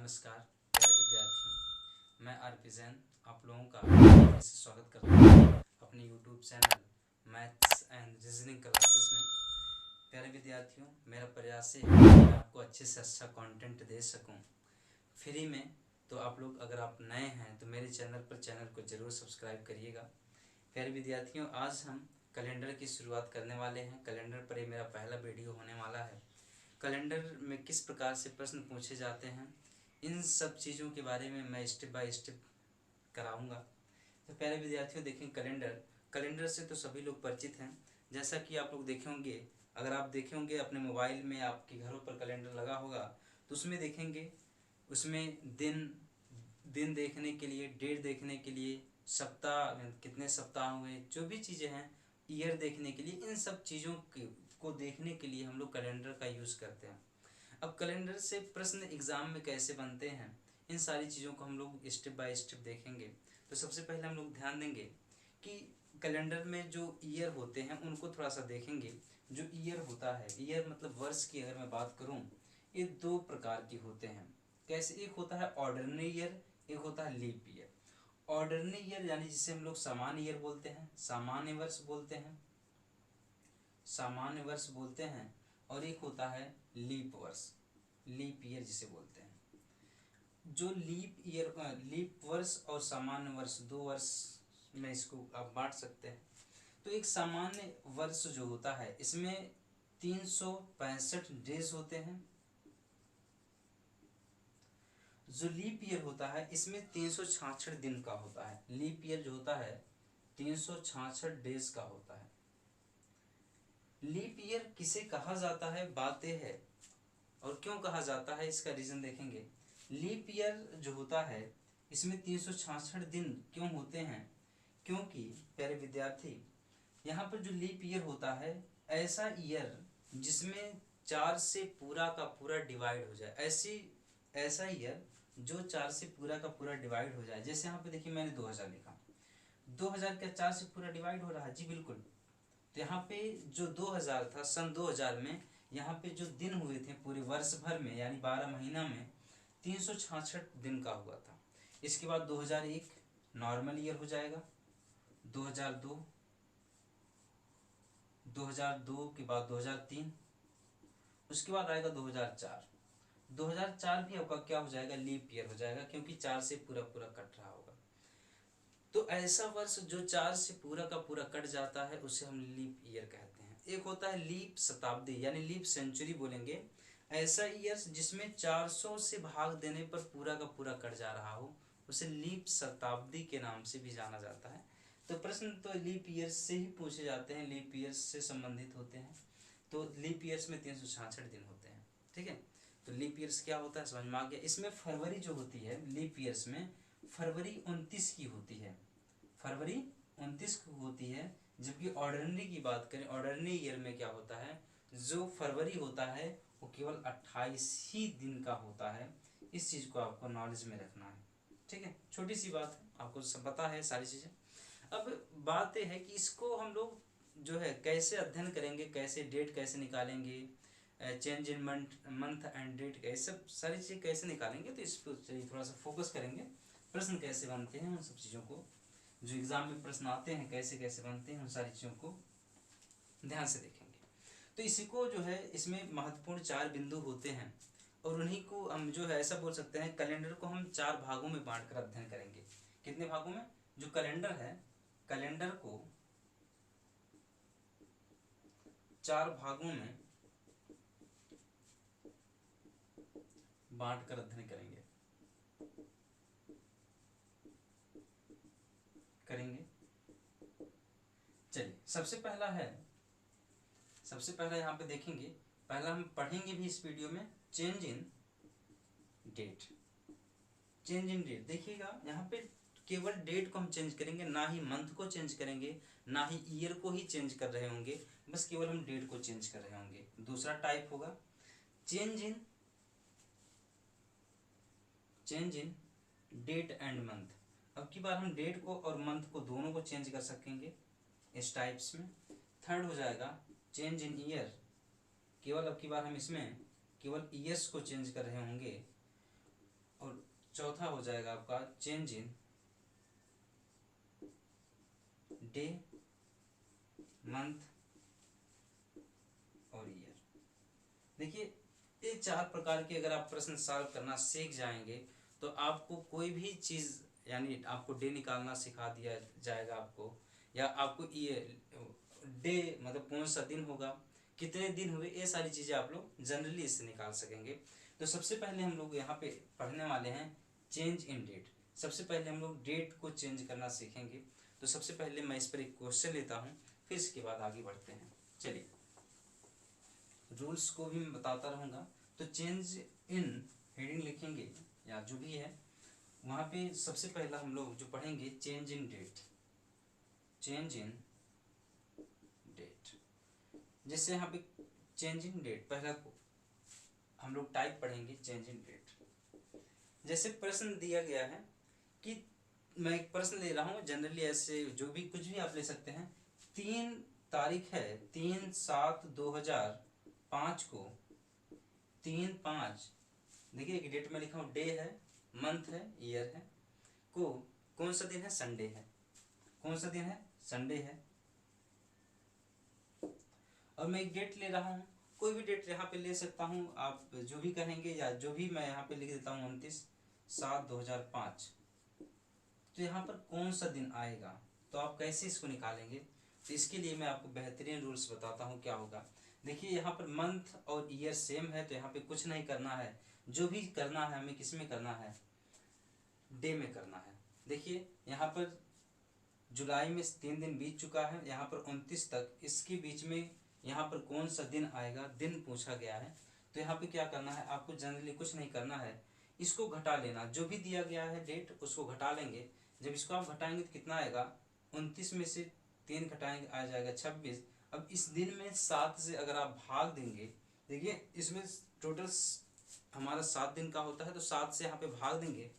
नमस्कार प्यारे विद्यार्थियों, मैं आरपी जैन आप लोगों का फिर से स्वागत करता हूँ अपने YouTube channel maths and reasoning classes में। प्यारे विद्यार्थियों, मेरा प्रयास है कि मैं आपको अच्छे से अच्छा कंटेंट दे सकूँ फ्री में। तो आप लोग अगर आप नए हैं तो मेरे चैनल को ज़रूर सब्सक्राइब करिएगा। प्यारे विद्यार्थियों, आज हम कैलेंडर की शुरुआत करने वाले हैं। कैलेंडर पर ये मेरा पहला वीडियो होने वाला है। कैलेंडर में किस प्रकार से प्रश्न पूछे जाते हैं, इन सब चीज़ों के बारे में मैं स्टेप बाय स्टेप कराऊंगा। तो प्यारे विद्यार्थियों देखें, कैलेंडर से तो सभी लोग परिचित हैं। जैसा कि आप लोग देखे होंगे, अगर आप देखे होंगे अपने मोबाइल में आपके घरों पर कैलेंडर लगा होगा तो उसमें देखेंगे, उसमें दिन दिन देखने के लिए, डेट देखने के लिए, सप्ताह कितने सप्ताह हुए, जो भी चीज़ें हैं, ईयर देखने के लिए, इन सब चीज़ों को देखने के लिए हम लोग कैलेंडर का यूज़ करते हैं। अब कैलेंडर से प्रश्न एग्ज़ाम में कैसे बनते हैं, इन सारी चीज़ों को हम लोग स्टेप बाय स्टेप देखेंगे। तो सबसे पहले हम लोग ध्यान देंगे कि कैलेंडर में जो ईयर होते हैं उनको थोड़ा सा देखेंगे। जो ईयर होता है, ईयर मतलब वर्ष की अगर मैं बात करूं, ये दो प्रकार के होते हैं। कैसे? एक होता है ऑर्डिनरी ईयर, एक होता है लीप ईयर। ऑर्डिनरी ईयर यानी जिसे हम लोग सामान्य ईयर बोलते हैं, सामान्य वर्ष बोलते हैं, सामान्य वर्ष बोलते हैं। और एक होता है लीप वर्ष, लीप ईयर जिसे बोलते हैं। जो लीप वर्ष और सामान्य वर्ष, दो वर्ष में इसको आप बांट सकते हैं। तो एक सामान्य वर्ष जो होता है इसमें 365 डेज होते हैं। जो लीप ईयर होता है इसमें 366 दिन का होता है। लीप ईयर जो होता है 366 डेज का होता है। लीप ईयर किसे कहा जाता है, बात यह है, और क्यों कहा जाता है इसका रीजन देखेंगे। लीप ईयर जो होता है इसमें 366 दिन क्यों होते हैं? क्योंकि प्यारे विद्यार्थी, यहाँ पर जो लीप ईयर होता है, ऐसा ईयर जिसमें 4 से पूरा का पूरा डिवाइड हो जाए, ऐसा ईयर जो 4 से पूरा का पूरा डिवाइड हो जाए। जैसे यहाँ पे देखिए मैंने 2000 लिखा, 2000 क्या 4 से पूरा डिवाइड हो रहा है? जी बिल्कुल। तो यहाँ पे जो 2000 था, सन 2000 में यहाँ पे जो दिन हुए थे पूरे वर्ष भर में, यानी 12 महीना में 366 दिन का हुआ था। इसके बाद 2001 नॉर्मल ईयर हो जाएगा, 2002, 2002 के बाद 2003, उसके बाद आएगा 2004। 2004 भी आपका क्या हो जाएगा? लीप ईयर हो जाएगा, क्योंकि 4 से पूरा पूरा कट रहा होगा। तो ऐसा वर्ष जो 4 से पूरा का पूरा कट जाता है उसे हम लीप ईयर कहते हैं। एक होता है लीप शताब्दी, यानी लीप सेंचुरी बोलेंगे, ऐसा ईयर जिसमें 400 से भाग देने पर पूरा का पूरा कट जा रहा हो, उसे लीप शताब्दी के नाम से भी जाना जाता है। तो प्रश्न तो लीप ईयर से ही पूछे जाते हैं, लीप ईयर से संबंधित होते हैं। तो लीप ईयर्स में 366 दिन होते हैं। ठीक है, तो लीप ईयर्स क्या होता है समझ में आ गया। इसमें फरवरी जो होती है लीप ईयर्स में, फरवरी 29 की होती है, फरवरी 29 को होती है। जबकि ऑर्डिनरी की बात करें, ऑर्डिनरी ईयर में क्या होता है, जो फरवरी होता है वो केवल 28 ही दिन का होता है। इस चीज़ को आपको नॉलेज में रखना है। ठीक है, छोटी सी बात है, आपको सब पता है सारी चीज़ें। अब बात यह है कि इसको हम लोग जो है कैसे अध्ययन करेंगे, कैसे डेट कैसे निकालेंगे, change in month and date, ये सब सारी चीज़ें कैसे निकालेंगे, तो इस पर चलिए थोड़ा सा फोकस करेंगे। प्रश्न कैसे बनते हैं, उन सब चीज़ों को, जो एग्ज़ाम में प्रश्न आते हैं कैसे कैसे बनते हैं, उन सारी चीज़ों को ध्यान से देखेंगे। तो इसी को जो है, इसमें महत्वपूर्ण 4 बिंदु होते हैं, और उन्हीं को हम जो है ऐसा बोल सकते हैं, कैलेंडर को हम 4 भागों में बांट कर अध्ययन करेंगे। कितने भागों में? जो कैलेंडर है, कैलेंडर को 4 भागों में बांट कर अध्ययन करेंगे करेंगे चलिए, सबसे पहला यहाँ पे देखेंगे, पहला हम पढ़ेंगे भी इस वीडियो में, change in date. Change in date देखिएगा, यहाँ पे केवल डेट को हम चेंज करेंगे, ना ही मंथ को चेंज करेंगे, ना ही ईयर को ही चेंज कर रहे होंगे, बस केवल हम डेट को चेंज कर रहे होंगे। दूसरा टाइप होगा change in date and month. अब की बार हम डेट को और मंथ को दोनों को चेंज कर सकेंगे इस टाइप्स में। थर्ड हो जाएगा चेंज इन ईयर, केवल अब की बार हम इसमें केवल ईयर्स को चेंज कर रहे होंगे। और चौथा हो जाएगा आपका चेंज इन डे, मंथ और ईयर। देखिए ये 4 प्रकार के अगर आप प्रश्न सॉल्व करना सीख जाएंगे तो आपको कोई भी चीज़, यानी आपको डे निकालना सिखा दिया जाएगा आपको, या आपको ये डे मतलब कौन सा दिन होगा, कितने दिन हुए, ये सारी चीज़ें आप लोग जनरली इससे निकाल सकेंगे। तो सबसे पहले हम लोग यहाँ पे पढ़ने वाले हैं चेंज इन डेट। सबसे पहले हम लोग डेट को चेंज करना सीखेंगे। तो सबसे पहले मैं इस पर एक क्वेश्चन लेता हूँ, फिर इसके बाद आगे बढ़ते हैं। चलिए, रूल्स को भी मैं बताता रहूँगा। तो चेंज इन हेडिंग लिखेंगे या जो भी है, वहाँ पे सबसे पहला हम लोग जो पढ़ेंगे change in date. Change in date, जैसे यहाँ पे चेंज इन डेट पहला हम लोग टाइप पढ़ेंगे चेंज इन डेट। जैसे प्रश्न दिया गया है कि मैं एक प्रश्न ले रहा हूँ, जनरली ऐसे जो भी कुछ भी आप ले सकते हैं। 3 तारीख है 3/7/2005 को, 3/5, देखिए एक डेट में लिखा हूँ, डे है, मंथ है, ईयर है, को कौन सा दिन है, संडे है। कौन सा दिन है, संडे है। और मैं एक डेट ले रहा हूँ, कोई भी डेट यहाँ पे ले सकता हूँ, आप जो भी कहेंगे, या जो भी मैं यहाँ पे लिख देता हूँ 29/7/2005। तो यहाँ पर कौन सा दिन आएगा, तो आप कैसे इसको निकालेंगे। तो इसके लिए मैं आपको बेहतरीन रूल्स बताता हूँ क्या होगा। देखिए यहाँ पर मंथ और ईयर सेम है, तो यहाँ पे कुछ नहीं करना है। जो भी करना है हमें किस में करना है, डे में करना है। देखिए यहाँ पर जुलाई में 3 दिन बीत चुका है, यहाँ पर 29 तक, इसके बीच में यहाँ पर कौन सा दिन आएगा, दिन पूछा गया है। तो यहाँ पे क्या करना है, आपको जनरली कुछ नहीं करना है, इसको घटा लेना। जो भी दिया गया है डेट उसको घटा लेंगे। जब इसको आप घटाएंगे तो कितना आएगा, 29 में से 3 घटाएंगे आ जाएगा 26। अब इस दिन में 7 से अगर आप भाग देंगे, देखिए इसमें टोटल हमारा 7 दिन का होता है, तो 7 से यहाँ पे भाग देंगे।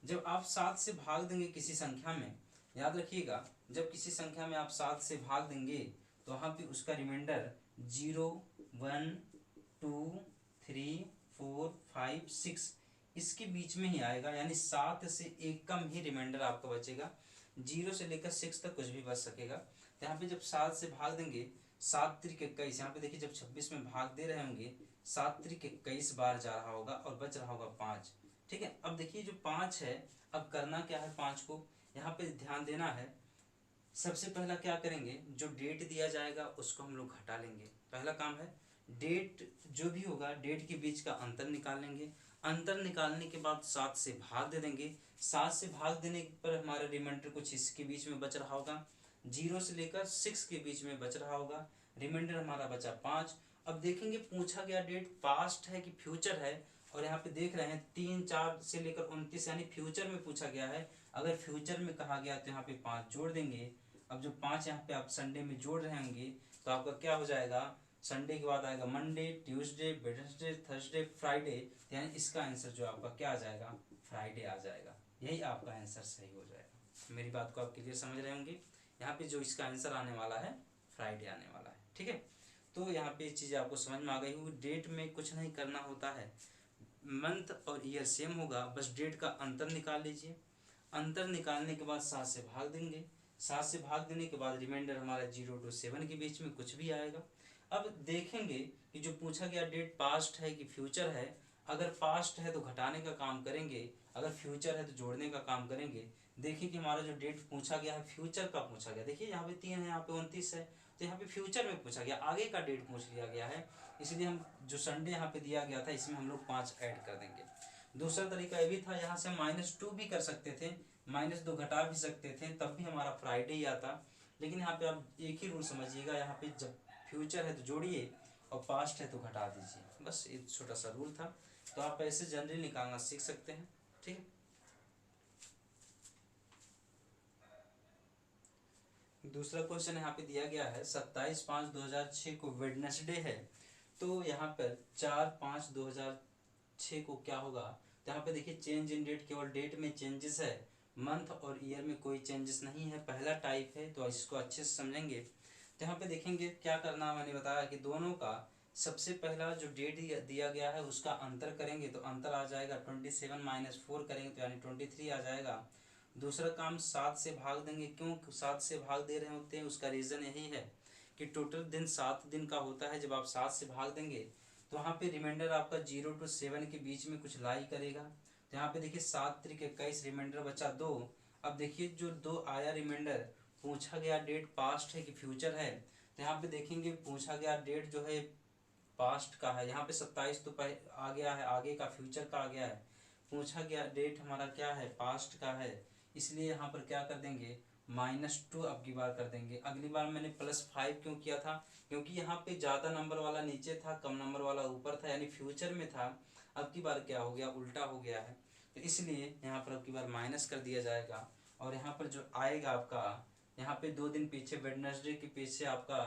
जब आप 7 से भाग देंगे किसी संख्या में, याद रखिएगा, जब किसी संख्या में आप 7 से भाग देंगे तो वहाँ पे उसका रिमाइंडर 0, 1, 2, 3, 4, 5, 6 इसके बीच में ही आएगा। यानी 7 से एक कम ही रिमाइंडर आपका बचेगा। 0 से लेकर 6 तक कुछ भी बच सकेगा। तो यहाँ पे जब 7 से भाग देंगे, 7 त्रिक 21, यहाँ पे देखिए जब 26 में भाग दे रहे होंगे, 7 त्रिक 21 बार जा रहा होगा और बच रहा होगा 5। ठीक है, अब देखिए जो 5 है, अब करना क्या है, 5 को यहाँ पे ध्यान देना है। सबसे पहला क्या करेंगे, जो डेट दिया जाएगा उसको हम लोग घटा लेंगे। पहला काम है, डेट जो भी होगा डेट के बीच का अंतर निकाल लेंगे। अंतर निकालने के बाद 7 से भाग दे देंगे। 7 से भाग देने पर हमारा रिमाइंडर कुछ इसके बीच में बच रहा होगा, 0 से लेकर 6 के बीच में बच रहा होगा। रिमाइंडर हमारा बचा 5। अब देखेंगे पूछा गया डेट पास्ट है कि फ्यूचर है, और यहाँ पे देख रहे हैं 3/4 से लेकर 29, यानी फ्यूचर में पूछा गया है। अगर फ्यूचर में कहा गया तो यहाँ पे 5 जोड़ देंगे। अब जो 5 यहाँ पे आप संडे में जोड़ रहे होंगे तो आपका क्या हो जाएगा, संडे के बाद आएगा Monday, Tuesday, Wednesday, Thursday, Friday. यानी इसका आंसर जो आपका क्या आ जाएगा, फ्राइडे आ जाएगा। यही आपका आंसर सही हो जाएगा। मेरी बात को आप क्लियर समझ रहे होंगे। यहाँ पे जो इसका आंसर आने वाला है, फ्राइडे आने वाला है। ठीक है, तो यहाँ पे चीज़ें आपको समझ में आ गई होगी। डेट में कुछ नहीं करना होता है, मंथ और ईयर सेम होगा, बस डेट का अंतर निकाल लीजिए। अंतर निकालने के बाद 7 से भाग देंगे। 7 से भाग देने के बाद रिमाइंडर हमारा 0 to 7 के बीच में कुछ भी आएगा। अब देखेंगे कि जो पूछा गया डेट पास्ट है कि फ्यूचर है। अगर पास्ट है तो घटाने का काम करेंगे, अगर फ्यूचर है तो जोड़ने का काम करेंगे। देखिए कि हमारा जो डेट पूछा गया है फ्यूचर का पूछा गया। देखिए यहाँ पे 3 है, यहाँ पे 29 है, तो यहाँ पे फ्यूचर में पूछा गया, आगे का डेट पूछ लिया गया है। इसलिए हम जो संडे यहाँ पे दिया गया था इसमें हम लोग 5 ऐड कर देंगे। दूसरा तरीका ये भी था, यहाँ से -2 भी कर सकते थे, -2 घटा भी सकते थे, तब भी हमारा फ्राइडे ही आता। लेकिन यहाँ पे आप एक ही रूल समझिएगा, यहाँ पे जब फ्यूचर है तो जोड़िए और पास्ट है तो घटा दीजिए। बस एक छोटा सा रूल था, तो आप ऐसे जनरली निकालना सीख सकते हैं। ठीक है, दूसरा क्वेश्चन यहाँ पे दिया गया है 27/5/2006 को वेडनेसडे है, तो यहाँ पर 4/5/2006 को क्या होगा। तो यहाँ पे देखिए चेंज इन डेट, केवल डेट में चेंजेस है, मंथ और ईयर में कोई चेंजेस नहीं है, पहला टाइप है, तो इसको अच्छे से समझेंगे। तो यहाँ पे देखेंगे क्या करना, मैंने बताया कि दोनों का सबसे पहला जो डेट दिया गया है उसका अंतर करेंगे तो अंतर आ जाएगा 27 माइनस 4 करेंगे तो यानी 23 आ जाएगा। दूसरा काम 7 से भाग देंगे। क्यों 7 से भाग दे रहे होते हैं, उसका रीज़न यही है कि टोटल दिन 7 दिन का होता है। जब आप 7 से भाग देंगे तो वहाँ पे रिमाइंडर आपका 0 to 7 के बीच में कुछ लाई करेगा। तो यहाँ पे देखिए 7 3 21, रिमाइंडर बचा 2। अब देखिए जो 2 आया रिमाइंडर, पूछा गया डेट पास्ट है कि फ्यूचर है। तो यहाँ पे देखेंगे पूछा गया डेट जो है पास्ट का है, यहाँ पे 27 तो आ गया है, आगे का फ्यूचर का आ गया है। पूछा गया डेट हमारा क्या है, पास्ट का है, इसलिए यहाँ पर क्या कर देंगे -2 अब की बार कर देंगे। अगली बार मैंने +5 क्यों किया था, क्योंकि यहाँ पे ज़्यादा नंबर वाला नीचे था, कम नंबर वाला ऊपर था, यानी फ्यूचर में था। अब की बार क्या हो गया, उल्टा हो गया है, तो इसलिए यहाँ पर अब की बार माइनस कर दिया जाएगा। और यहाँ पर जो आएगा आपका, यहाँ पे 2 दिन पीछे वेडनेसडे के पीछे आपका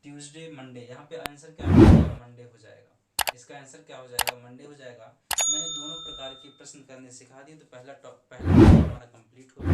ट्यूसडे मंडे, यहाँ पे आंसर क्या हो जाएगा, मंडे हो जाएगा। इसका आंसर क्या हो जाएगा, मंडे हो जाएगा। मैंने दोनों प्रकार के प्रश्न करने सिखा दिए, तो पहला हमारा कंप्लीट हो